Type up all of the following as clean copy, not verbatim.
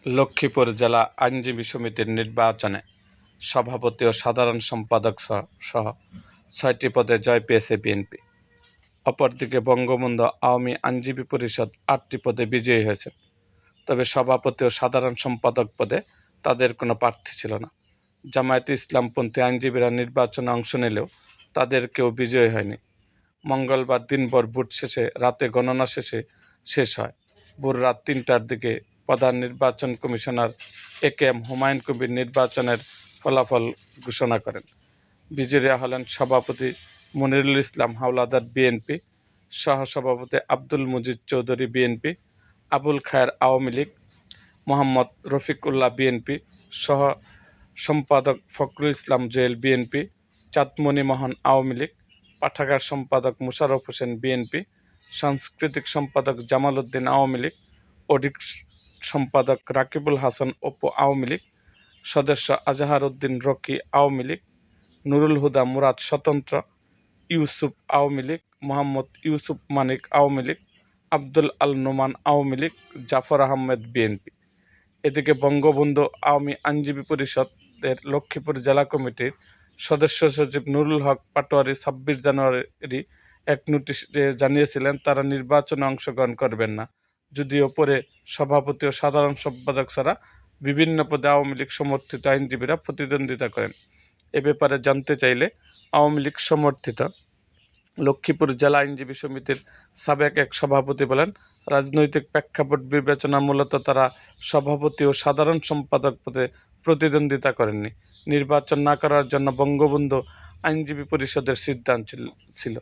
লক্ষ্মীপুর জেলা আইনজীবী সমিতির নির্বাচনে সভাপতি ও সাধারণ সম্পাদক সহ ৬টি পদে জয় পেয়েছে বিএনপি। অপরদিকে বঙ্গবন্ধু আওয়ামী আইনজীবী পরিষদ ৮টি পদে বিজয়ী হয়েছে। তবে সভাপতি ও সাধারণ সম্পাদক পদে তাদের কোনো প্রার্থী ছিল না। জামায়াতে ইসলামপন্থী আইনজীবীরা নির্বাচনে অংশ নিলেও তাদের কেউ বিজয়ী হয়নি। মঙ্গলবার দিনভর ভোট শেষে রাতে গণনা শেষ হয়। ভোর রাত ৩টার দিকে প্রধান নির্বাচন কমিশনার একেএম হুমায়ুন কবির নির্বাচনের ফলাফল ঘোষণা করেন। বিজয়ীরা হলেন সভাপতি মনিরুল ইসলাম হাওলাদার বিএনপি, সহসভাপতি আব্দুল মজিদ চৌধুরী বিএনপি, আবুল খায়ের আওয়ামী লীগ, মোহাম্মদ রফিকুল্লাহ বিএনপি, সহ সম্পাদক ফখরুল ইসলাম জুয়েল বিএনপি, চাঁদমণি মোহন আওয়ামী লীগ, পাঠাগার সম্পাদক মোশাররফ হোসেন বিএনপি, সাংস্কৃতিক সম্পাদক জামাল উদ্দিন আওয়ামী লীগ, অডিট সম্পাদক রাকিবুল হাসান অপু আওয়ামী লীগ, সদস্য আজহার উদ্দিন রকি আওয়ামী লীগ, নুরুল হুদা মুরাদ স্বতন্ত্র, ইউসুফ আওয়ামী লীগ, মোহাম্মদ ইউসুফ মানিক আওয়ামী লীগ, আব্দুল আল নোমান আওয়ামী লীগ, জাফর আহমেদ বিএনপি। এদিকে বঙ্গবন্ধু আওয়ামী আইনজীবী পরিষদের লক্ষ্মীপুর জেলা কমিটির সদস্য সচিব নুরুল হক পাটোয়ারি ২৬ জানুয়ারি এক নোটিশে জানিয়েছিলেন তারা নির্বাচনে অংশগ্রহণ করবেন না, যদিও পরে সভাপতি ও সাধারণ সম্পাদক ছাড়া বিভিন্ন পদে আওয়ামী লীগ সমর্থিত আইনজীবীরা প্রতিদ্বন্দ্বিতা করেন। এ ব্যাপারে জানতে চাইলে আওয়ামী লীগ সমর্থিত লক্ষ্মীপুর জেলা আইনজীবী সমিতির সাবেক এক সভাপতি বলেন, রাজনৈতিক প্রেক্ষাপট বিবেচনা মূলত তারা সভাপতি ও সাধারণ সম্পাদক পদে প্রতিদ্বন্দ্বিতা করেননি। নির্বাচন না করার জন্য বঙ্গবন্ধু আইনজীবী পরিষদের সিদ্ধান্ত ছিল।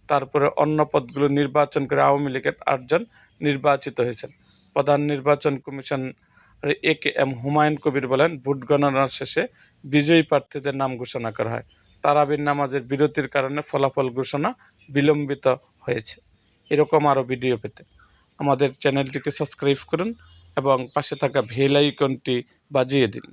তারপরে অন্য পদগুলো নির্বাচন করে আওয়ামী লীগের ৮ জন নির্বাচিত হয়েছেন। প্রধান নির্বাচন কমিশনার একেএম হুমায়ুন কবির বলেন, ভোট গণনার শেষে বিজয়ী প্রার্থীদের নাম ঘোষণা করা হয়। তারাবির নামাজের বিরতির কারণে ফলাফল ঘোষণা বিলম্বিত হয়েছে। এরকম আরও ভিডিও পেতে আমাদের চ্যানেলটিকে সাবস্ক্রাইব করুন এবং পাশে থাকা বেল আইকনটি বাজিয়ে দিন।